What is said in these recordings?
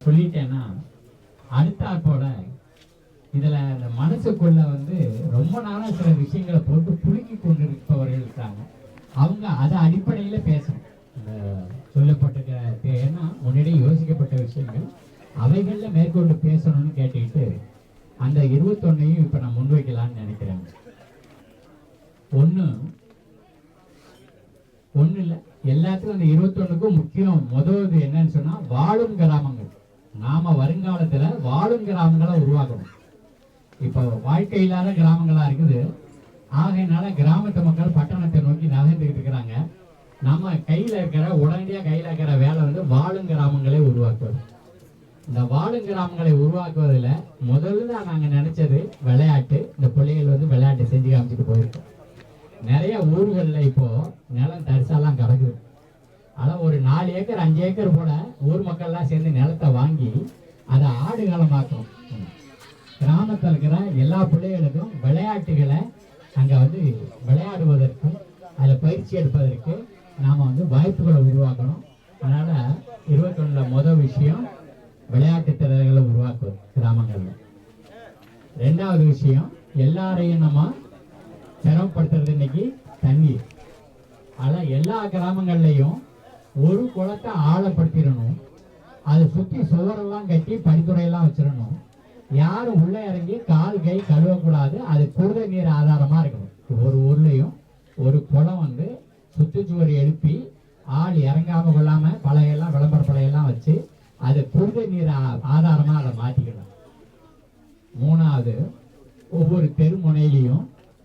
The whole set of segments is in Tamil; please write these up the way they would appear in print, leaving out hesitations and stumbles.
சொல்லிட்டேன்னா அடுத்தாற்போல இதுல இந்த மனசுக்குள்ள ரொம்ப நாளா சில விஷயங்களை போட்டு புழுக்கி கொண்டிருப்பவர்கள் இருக்காங்க. அவங்க அதை அடிப்படையில பேசணும். இந்த சொல்லப்பட்டிருக்க ஏன்னா முன்னாடியே யோசிக்கப்பட்ட விஷயங்கள் அவைகள்ல மேற்கொண்டு பேசணும்னு கேட்டுக்கிட்டு அந்த 21ஐயும் இப்ப நான் முன்வைக்கலாம்னு நினைக்கிறேன். ஒண்ணு இல்ல, எல்லாத்துக்கும் அந்த 21க்கும் முக்கியம் முதல்வது என்னன்னு சொன்னா வாழும் கிராமங்கள். நாம வருங்காலத்துல வாழும் கிராமங்களை உருவாக்கணும். இப்ப வாழ்க்கை இல்லாத கிராமங்களா இருக்குது. ஆகையினால கிராமத்து மக்கள் பட்டணத்தை நோக்கி நகர்ந்துகிட்டு இருக்கிறாங்க. நம்ம உடனடியா கையில இருக்கிற வேலை வாழும் கிராமங்களை உருவாக்குவது. இந்த வாழும் கிராமங்களை உருவாக்குவதில் முதல்ல நாங்க நினைச்சது விளையாட்டு. இந்த பிள்ளைகள் விளையாட்டு செஞ்சு காமிச்சிட்டு போயிருக்கோம். நிறைய ஊர்கள்ல இப்போ நிலம் தரிசாலாம் கிடக்குது. ஆனா ஒரு 4 ஏக்கர் 5 ஏக்கர் போல ஊர் மக்கள்லாம் சேர்ந்து நிலத்தை வாங்கி அதை ஆடுகளமாக்கணும். கிராமத்தில் இருக்கிற எல்லா பிள்ளைகளுக்கும் விளையாட்டுகளை அங்க விளையாடுவதற்கும் அதில் பயிற்சி எடுப்பதற்கு நாம வாய்ப்புகளை உருவாக்கணும். அதனால 21ல முதல் விஷயம் விளையாட்டு திறன்களை உருவாக்குவது கிராமங்கள்ல. 2வது விஷயம் எல்லாரையும் நம்ம சிரமப்படுத்துறது இன்னைக்கு தண்ணீர். ஆனா எல்லா கிராமங்கள்லையும் ஒரு குளத்தை ஆழப்படுத்திடணும். அதை சுத்தி சுவரெல்லாம் கட்டி படித்துறையெல்லாம் வச்சிடணும். யாரும் உள்ள இறங்கி கால் கை கழுவக்கூடாது. அது குடித நீர் ஆதாரமா இருக்கணும். ஒரு ஊர்லயும் ஒரு குளம் சுற்றுச்சுவர் எழுப்பி ஆள் இறங்காம கொள்ளாம பழையெல்லாம் விளம்பர பழையெல்லாம் வச்சு அது குடித நீர் ஆதாரமா அதை மாற்றிக்கணும். 3வது ஒவ்வொரு தெருமுனையிலையும்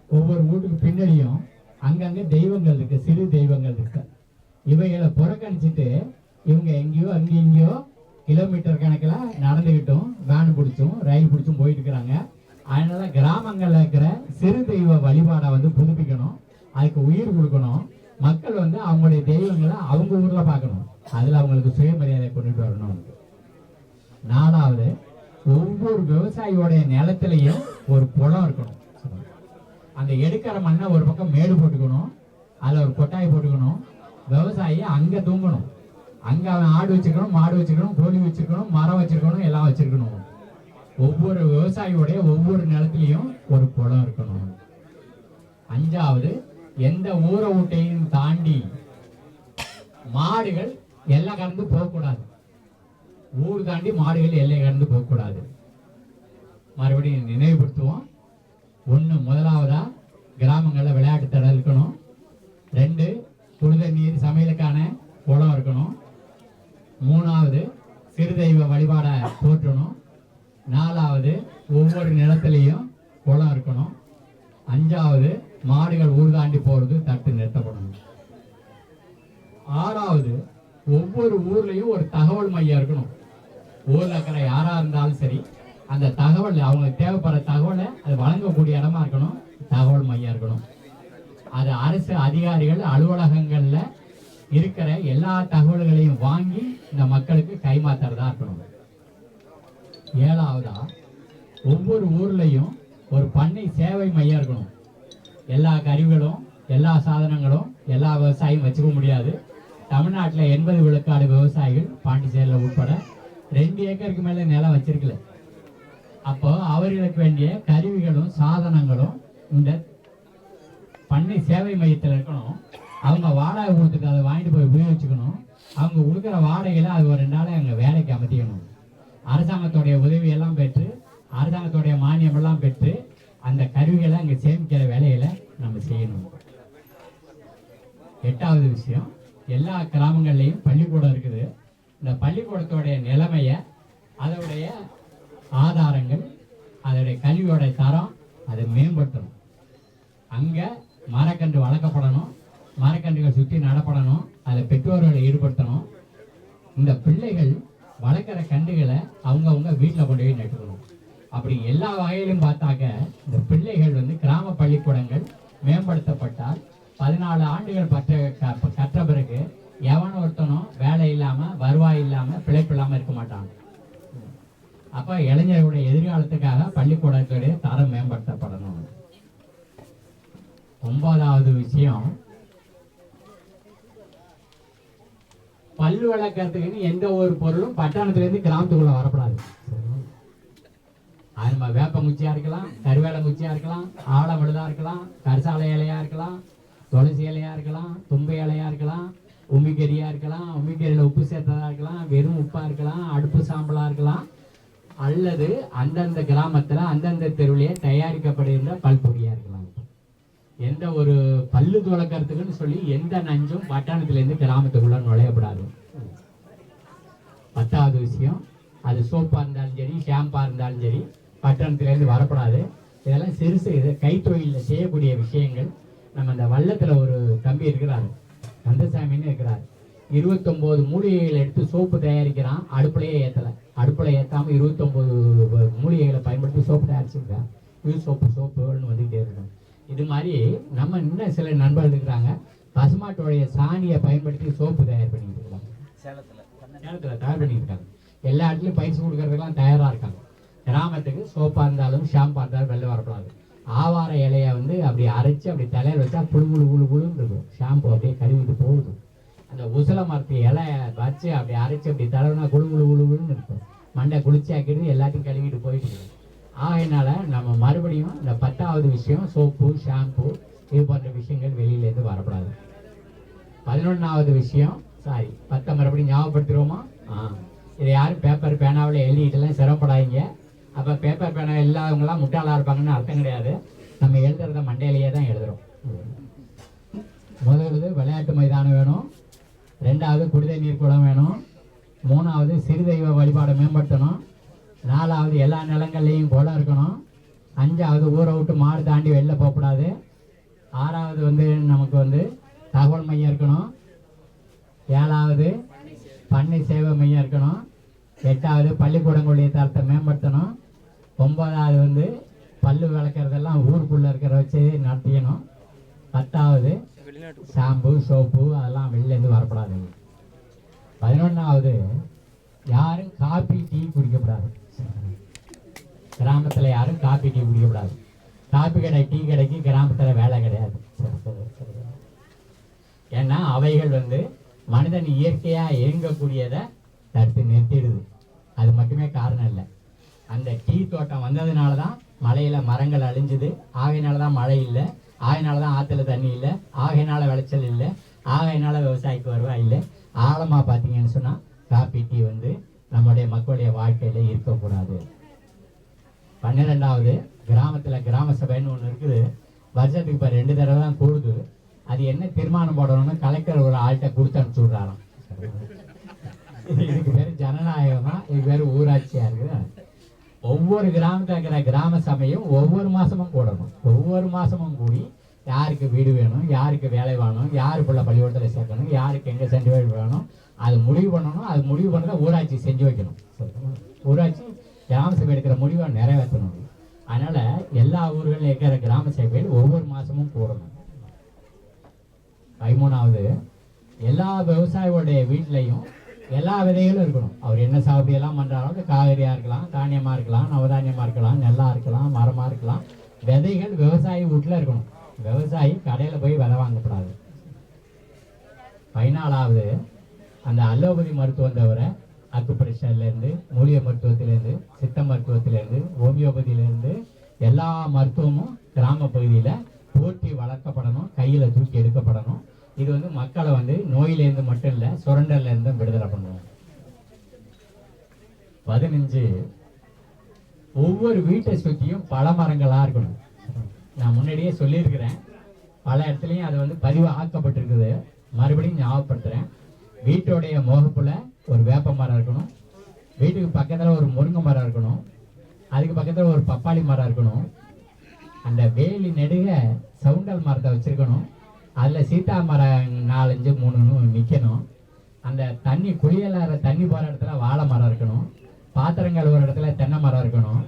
ஒவ்வொரு வீட்டுக்கு பின்னாடியும் அங்கங்க தெய்வங்கள் இருக்கு, சிறு தெய்வங்கள் இருக்கு. இவைகளை புறக்கணிச்சுட்டு இவங்க எங்கேயோ அங்கேயோ கிலோமீட்டர் கணக்கில் நடந்துகிட்டும் வேன் பிடிச்சும் ரயில் பிடிச்சும் போயிட்டு இருக்கிறாங்க. அதனால கிராமங்கள்ல இருக்கிற சிறு தெய்வ வழிபாடை புதுப்பிக்கணும். அதுக்கு உயிர் கொடுக்கணும். மக்கள் அவங்களுடைய தெய்வங்களை அவங்க ஊர்ல பார்க்கணும். அதுல அவங்களுக்கு சுயமரியாதை கொண்டுட்டு வரணும். 4வது ஒவ்வொரு விவசாயியோடைய நிலத்திலையும் ஒரு குளம் இருக்கணும். அந்த எடுக்கிற மண்ணை ஒரு பக்கம் மேடு போட்டுக்கணும். அதுல ஒரு கொட்டாய் போட்டுக்கணும். விவசாயி அங்க தூங்கணும். அங்க அவன் ஆடு வச்சிருக்கணும், மாடு வச்சிருக்கணும், கோழி வச்சிருக்கணும், மரம் வச்சிருக்கணும், எல்லாம் வச்சிருக்கணும். ஒவ்வொரு விவசாயியோடைய ஒவ்வொரு நிலத்திலையும் ஒரு குளம் இருக்கணும். 5வது எந்த ஊரை ஊட்டையும் தாண்டி மாடுகள் எல்லை கடந்து போகக்கூடாது. ஊர் தாண்டி மாடுகள் எல்லை கடந்து போகக்கூடாது. மறுபடியும் நினைவுபடுத்துவோம். 1 முதலாவதா கிராமங்கள்ல விளையாட்டு தடை இருக்கணும். 2 குடித நீர் சமையலுக்கான குளம் இருக்கணும். 3வது சிறு தெய்வ வழிபாடை போற்றணும். 4வது ஒவ்வொரு நிலத்திலையும் குளம் இருக்கணும். 5வது மாடுகள் ஊர் தாண்டி போறது தட்டு நிறுத்தப்படணும். 6வது ஒவ்வொரு ஊர்லயும் ஒரு தகவல் மையம் இருக்கணும். ஊர்ல இருக்கிற யாரா இருந்தாலும் சரி அந்த தகவல் அவங்களுக்கு தேவைப்படுற தகவலை அது வழங்கக்கூடிய இடமா இருக்கணும். தகவல் மையம் இருக்கணும். அது அரசு அதிகாரிகள் அலுவலகங்கள்ல இருக்கிற எல்லா தகவல்களையும் வாங்கி இந்த மக்களுக்கு கைமாத்துறதா இருக்கணும். 7வதா ஒவ்வொரு ஊர்லயும் ஒரு பண்ணை சேவை மையம் இருக்கணும். எல்லா கருவிகளும் எல்லா சாதனங்களும் எல்லா விவசாயியும் வச்சுக்க முடியாது. தமிழ்நாட்டில் 80 விழுக்காடு விவசாயிகள் பாண்டிச்சேரியில் உட்பட 2 ஏக்கருக்கு மேல நிலம் வச்சிருக்கல. அப்போ அவர்களுக்கு வேண்டிய கருவிகளும் சாதனங்களும் இந்த பண்ணை சேவை மையத்தில் இருக்கணும். அவங்க வாடகை கொடுத்துட்டு அதை வாங்கிட்டு போய் உபயோகிச்சுக்கணும். அவங்க கொடுக்குற வாடகையில அது ஒரு 2 நாளை அங்கே வேலைக்கு அமைத்திக்கணும். அரசாங்கத்துடைய உதவியெல்லாம் பெற்று அரசாங்கத்துடைய மானியம் எல்லாம் பெற்று அந்த கருவிகளை அங்கே சேமிக்கிற வேலைகளை நம்ம செய்யணும். 8வது விஷயம் எல்லா கிராமங்கள்லையும் பள்ளிக்கூடம் இருக்குது. இந்த பள்ளிக்கூடத்தோடைய நிலைமையை அதோடைய ஆதாரங்கள் அதோடைய கல்வியோட தரம் அதை மேம்படுத்தணும். அங்க மரக்கன்று வளர்க்கப்படணும். மரக்கன்றுகள் சுற்றி நடப்படணும். அதில் பெற்றோர்களை ஈடுபடுத்தணும். இந்த பிள்ளைகள் வளர்க்குற கன்றுகளை அவங்கவுங்க வீட்டில் கொண்டு போய் நட்டுக்கணும். அப்படி எல்லா வகையிலும் பார்த்தாக்க இந்த பிள்ளைகள் கிராம பள்ளிக்கூடங்கள் மேம்படுத்தப்பட்டால் 14 ஆண்டுகள் கற்ற பிறகு எவன் ஒருத்தனும் வேலை இல்லாம வருவாய் இல்லாம பிழைப்பு இல்லாம இருக்க மாட்டான். அப்ப இளைஞர்களுடைய எதிர்காலத்துக்காக பள்ளிக்கூடத்துடைய தரம் மேம்படுத்தப்படணும். 9வது விஷயம் பல்லு விளக்கறதுக்குன்னு எந்த ஒரு பொருளும் பட்டணத்துல இருந்து கிராமத்துக்குள்ள வரக்கூடாது. அது நம்ம வேப்ப குச்சியா இருக்கலாம், கருவேலை குச்சியா இருக்கலாம், ஆலமழுதா இருக்கலாம், கரிசாலை இலையா இருக்கலாம், துளசி இலையா இருக்கலாம், தும்பை இலையா இருக்கலாம், உமிக்கறியா இருக்கலாம், உமிக்கறியில உப்பு சேர்த்ததா இருக்கலாம், வெறும் உப்பா இருக்கலாம், அடுப்பு சாம்பலா இருக்கலாம், அல்லது அந்தந்த கிராமத்துல அந்தந்த தெருவிலேயே தயாரிக்கப்படுகின்ற பல்பொடியா இருக்கலாம். எந்த ஒரு பல்லு துளக்கறதுக்குன்னு சொல்லி எந்த நஞ்சும் பட்டணத்திலேருந்து கிராமத்துக்குள்ள நுழையப்படாது. 10வது விஷயம், அது சோப்பா இருந்தாலும் சரி, ஷாம்பா இருந்தாலும் சரி, பட்டணத்திலேருந்து வரப்படாது. இதெல்லாம் சிறுசு, இது கைத்தொழிலில் செய்யக்கூடிய விஷயங்கள். நம்ம இந்த வள்ளத்துல ஒரு தம்பி இருக்கிறார், கந்தசாமின்னு இருக்கிறார். 29 மூலிகைகளை எடுத்து சோப்பு தயாரிக்கிறான். அடுப்புலையே ஏற்றலை, அடுப்புல ஏற்றாமல் 29 மூலிகைகளை பயன்படுத்தி சோப்பு தயாரிச்சிருக்கான். இது சோப்புன்னு வந்துகிட்டே இருக்கும். இது மாதிரி நம்ம இன்னும் சில நண்பர்கள் இருக்கிறாங்க, பசுமாட்டோடைய சாணியை பயன்படுத்தி சோப்பு தயார் பண்ணிட்டு இருக்காங்க. சேலத்தில் தயார் பண்ணிட்டு இருக்காங்க. எல்லா இடத்துலையும் பயிற்சி கொடுக்கறதுக்கெல்லாம் தயாராக இருக்காங்க. கிராமத்துக்கு சோப்பாக இருந்தாலும் ஷாம்பா இருந்தாலும் வெளில வரக்கூடாது. ஆவார இலையை வந்து அப்படி அரைச்சி அப்படி தலையில் வச்சா குழுன்னு இருக்கும். ஷாம்பு அப்படியே கழுவிட்டு போகுது. அந்த உசல மரத்து இலையை வச்சு அப்படி அரைச்சி அப்படி தலைவனா குழுன்னு இருக்கும். மண்டை குளிச்சு ஆக்கிட்டு எல்லாத்தையும் கழுவிட்டு போயிட்டு இருக்கும். ஆகையினால நம்ம மறுபடியும் இந்த 10வது விஷயம், சோப்பு ஷாம்பு இது போன்ற விஷயங்கள் வெளியிலேருந்து வரக்கூடாது. 11வது விஷயம், 10 மறுபடியும் ஞாபகப்படுத்திடுவோமா? இதை யாரும் பேப்பர் பேனாவில் எழுதிட்டுலாம் சிரமப்படாதீங்க. அப்போ பேப்பர் பேனா இல்லாதவங்களாம் முட்டாளாக இருப்பாங்கன்னு அர்த்தம் கிடையாது. நம்ம எழுதுறத மண்டையிலேயே தான் எழுதுறோம். முதல்வது விளையாட்டு மைதானம் வேணும், 2வது குடிதை நீர் குளம் வேணும், 3வது சிறுதெய்வ வழிபாடை மேம்படுத்தணும், 4வது எல்லா நிலங்கள்லையும் குளம் இருக்கணும், 5வது ஊரை விட்டு மாடு தாண்டி வெளில போகக்கூடாது, 6வது வந்து நமக்கு வந்து தகவல் மையம் இருக்கணும், 7வது பண்ணை சேவை மையம் இருக்கணும், 8வது பள்ளிக்கூடங்களுடைய தரத்தை மேம்படுத்தணும், 9வது வந்து பல்லு விளக்குறதெல்லாம் ஊருக்குள்ளே இருக்கிற வச்சு நடத்திக்கணும், 10வது ஷாம்பு சோப்பு அதெல்லாம் வெளிலேருந்து வரக்கூடாது. 11வது யாரும் காபி டீ குடிக்கப்படாது. கிராமத்தில் யாரும் காபி டீ குடிக்கக்கூடாது. காபி கடை டீ கடைக்கு கிராமத்தில் வேலை கிடையாது. ஏன்னா அவைகள் வந்து மனிதன் இயற்கையாக இயங்கக்கூடியதை தடுத்து நிறுத்திடுது. அது மட்டுமே காரணம் இல்லை. அந்த டீ தோட்டம் வந்ததுனால தான் மலையில் மரங்கள் அழிஞ்சுது, ஆகையினால தான் மழை இல்லை, ஆகையினால தான் ஆற்றுல தண்ணி இல்லை, ஆகையினால விளைச்சல் இல்லை, ஆகையினால விவசாயிக்கு வருவாய் இல்லை. ஆழமாக பார்த்தீங்கன்னு சொன்னால் காபி டீ வந்து நம்முடைய மக்களுடைய வாழ்க்கையில இருக்கக்கூடாது. 12வது கிராமத்தில் கிராம சபைன்னு ஒன்று இருக்குது. வருஷத்துக்கு இப்போ 2 தடவை தான் கூடுது. அது என்ன தீர்மானம் போடணும்னு கலெக்டர் ஒரு ஆள்கிட்ட கொடுத்து அனுப்பிச்சு விட்றாராம். இதுக்கு பேர் ஜனநாயகமா, இதுக்கு பேர் ஊராட்சியா இருக்குது. ஒவ்வொரு கிராமத்தில் இருக்கிற கிராம சபையும் ஒவ்வொரு மாசமும் கூடணும். ஒவ்வொரு மாசமும் கூடி யாருக்கு வீடு வேணும், யாருக்கு வேலை வேணும், யாரு பிள்ளை பள்ளிக்கூடத்தில் சேர்க்கணும், யாருக்கு எங்கே சென்று வேணும், அது முடிவு பண்ணணும். அது முடிவு பண்ணதை ஊராட்சி செஞ்சு வைக்கணும். ஊராட்சி கிராம சபை எடுக்கிற முடிவை நிறைவேற்றணும். அதனால எல்லா ஊர்களில் இருக்கிற கிராம சபையில் ஒவ்வொரு மாசமும் கூடணும். 13வது எல்லா விவசாயிகளுடைய வீட்லையும் எல்லா விதைகளும் இருக்கணும். அவர் என்ன சாகுபடி எல்லாம் பண்றாலும், காய்கறியா இருக்கலாம், தானியமா இருக்கலாம், நவதானியமா இருக்கலாம், நெல்லா இருக்கலாம், மரமா இருக்கலாம், விதைகள் விவசாயி வீட்டுல இருக்கணும். விவசாயி கடையில போய் விதை வாங்கப்படாது. 14வது அந்த அலோபதி மருத்துவம் தவிர அக்குப்ரெஷர்லேருந்து, மூலிகை மருத்துவத்திலேருந்து, சித்த மருத்துவத்திலேருந்து, ஹோமியோபதியிலேருந்து எல்லா மருத்துவமும் கிராம பகுதியில் போற்றி வளர்க்கப்படணும், கையில் தூக்கி எடுக்கப்படணும். இது வந்து மக்களை வந்து நோயிலேருந்து மட்டும் இல்லை, சுரண்டல்லேருந்து விடுதலை பண்ணுவோம். 15 ஒவ்வொரு வீட்டை சுற்றியும் பல மரங்களாக இருக்கணும். நான் முன்னாடியே சொல்லியிருக்கிறேன், பல இடத்துலையும் அது வந்து பதிவு ஆக்கப்பட்டிருக்குது. மறுபடியும் ஞாபகப்படுத்துகிறேன். வீட்டோடைய முகப்புல ஒரு வேப்ப மரம் இருக்கணும், வீட்டுக்கு பக்கத்தில் ஒரு முருங்கை மரம் இருக்கணும், அதுக்கு பக்கத்தில் ஒரு பப்பாளி மரம் இருக்கணும், அந்த வேலி நெடுக சவுண்டல் மரத்தை வச்சிருக்கணும், அதில் சீத்தா மரம் 4, 5, 3 நிற்கணும். அந்த தண்ணி குளியலாற தண்ணி போகிற இடத்துல வாழை மரம் இருக்கணும், பாத்திரங்கள் ஒரு இடத்துல தென்னை மரம் இருக்கணும்,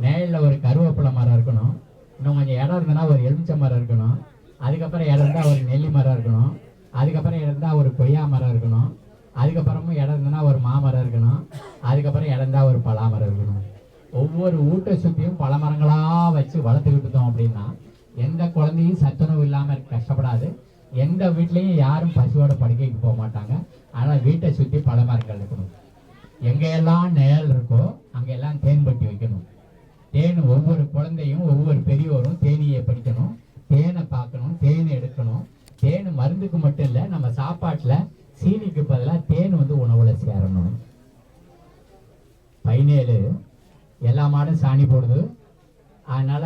நேரில் ஒரு கருவேப்பிலை மரம் இருக்கணும், இன்னும் கொஞ்சம் இடம் இருந்ததுன்னா ஒரு எலுமிச்சை மரம் இருக்கணும், அதுக்கப்புறம் இடம் இருந்தால் ஒரு நெல்லி மரம் இருக்கணும், அதுக்கப்புறம் இடம் இருந்தால் ஒரு கொய்யா மரம் இருக்கணும், அதுக்கப்புறமும் இடம் இருந்ததுன்னா ஒரு மாமரம் இருக்கணும், அதுக்கப்புறம் இடம் இருந்தால் ஒரு பலாமரம் இருக்கணும். ஒவ்வொரு வீட்டை சுற்றியும் பல மரங்களாக வச்சு வளர்த்துக்கிட்டோம் அப்படின்னா எந்த குழந்தையும் சத்துணவு இல்லாமல் கஷ்டப்படாது. எந்த வீட்லேயும் யாரும் பசியோட படுக்கைக்கு போக மாட்டாங்க. ஆனால் வீட்டை சுற்றி பல மரங்கள் இருக்கணும். எங்கெல்லாம் நிழல் இருக்கோ அங்கெல்லாம் தேன் பட்டி வைக்கணும். தேன் ஒவ்வொரு குழந்தையும் ஒவ்வொரு பெரியோரும் தேனியை படிக்கணும், தேனை பார்க்கணும், தேனை எடுக்கணும். தேன் மருந்துக்கு மட்டும் இல்லை, நம்ம சாப்பாட்டில் சீனிக்கு பதிலாக தேன் உணவுல சேரணும். 17 எல்லா மாடும் சாணி போடுது. அதனால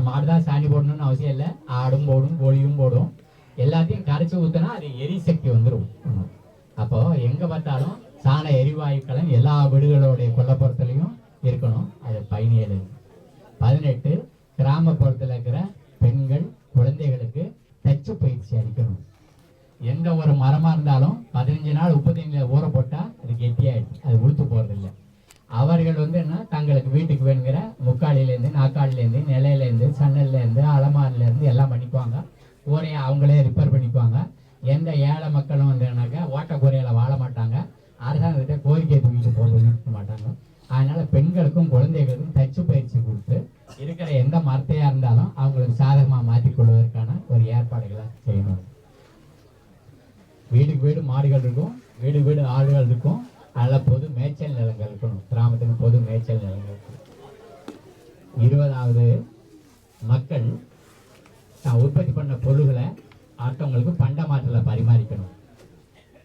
மாடு தான் சாணி போடணும்னு அவசியம் இல்லை, ஆடும் போடும் கோழியும் போடும். எல்லாத்தையும் கரைச்சி ஊற்றினா அது எரிசக்தி வந்துடும். அப்போ எங்கே பார்த்தாலும் சாண எரிவாயுக்களும் எல்லா வீடுகளுடைய கொல்லப்புறத்துலையும் இருக்கணும். அது 17. 18 கிராமப்புறத்தில் இருக்கிற பெண்கள் குழந்தைகளுக்கு தச்சு பயிற்சி அளிக்கணும். எந்த ஒரு மரமாக இருந்தாலும் 15 நாள் 35 ஊற போட்டால் அது கெட்டியாயிடுச்சு, அது உளுத்து போகிறதில்லை. அவர்கள் என்ன தங்களுக்கு வீட்டுக்கு வேணுங்கிற முக்காலிலேருந்து நாக்காலிலேருந்து நிலையிலேருந்து சன்னல்லேருந்து அலமாரிலேருந்து எல்லாம் பண்ணிக்குவாங்க. கூரையை அவங்களே ரிப்பேர் பண்ணிக்குவாங்க. எந்த ஏழை மக்களும் ஓட்ட கூரையில் வாழ மாட்டாங்க, அரசாங்கத்திட்ட கோரிக்கை தூக்கிட்டு போக மாட்டாங்க. அதனால் பெண்களுக்கும் குழந்தைகளுக்கும் தச்சு பயிற்சி கொடுத்து இருக்கிற எந்த மரத்தையாக இருந்தாலும் அவங்களுக்கு சாதகமாக மாற்றிக்கொள்வதற்கான ஒரு ஏற்பாடுகளை செய்யணும். வீடுக்கு வீடு மாடுகள் இருக்கும், வீடு வீடு ஆடுகள் இருக்கும். அதில் பொது மேய்ச்சல் நிலங்கள் இருக்கணும். கிராமத்துக்கு பொது மேய்ச்சல் நிலங்கள் இருக்கணும். 20வது மக்கள் உற்பத்தி பண்ண பொருள்களை அடுத்தவங்களுக்கு பண்ட மாற்றலை பரிமாறிக்கணும்.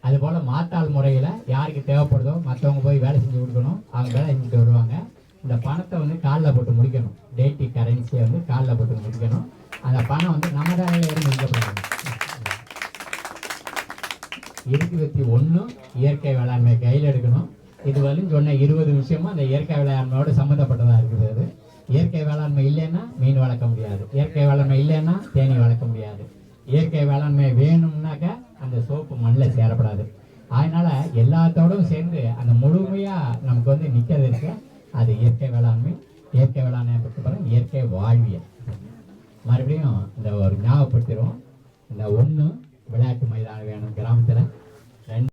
அதுபோல் மாற்றாள் முறையில் யாருக்கு தேவைப்படுதோ மற்றவங்க போய் வேலை செஞ்சு கொடுக்கணும். அவங்க வேலை செஞ்சுட்டு வருவாங்க. இந்த பணத்தை காலில் போட்டு முடிக்கணும். டேட்டி கரன்சியை காலில் போட்டு முடிக்கணும். அந்த பணம் நம்ம தலையில இருந்து முடிக்கப்படணும். 21 இயற்கை வேளாண்மை கையில் எடுக்கணும். இது வரையும் சொன்ன 20 விஷயமும் அந்த இயற்கை வேளாண்மையோடு சம்மந்தப்பட்டதாக இருக்குது. அது இயற்கை வேளாண்மை இல்லைன்னா மீன் வளர்க்க முடியாது, இயற்கை வேளாண்மை இல்லைன்னா தேனி வளர்க்க முடியாது. இயற்கை வேளாண்மை வேணும்னாக்கா அந்த சோப்பு மண்ணில் சேரப்படாது. அதனால எல்லாத்தோடும் சேர்ந்து அந்த முழுமையாக நமக்கு நிற்கிறது இருக்கு. அது இயற்கை வேளாண்மை. இயற்கை வேளாண்மை பற்றி பாருங்க, இயற்கை வாழ்வியல். மறுபடியும் இந்த ஒரு ஞாபகப்படுத்திடுவோம். இந்த 1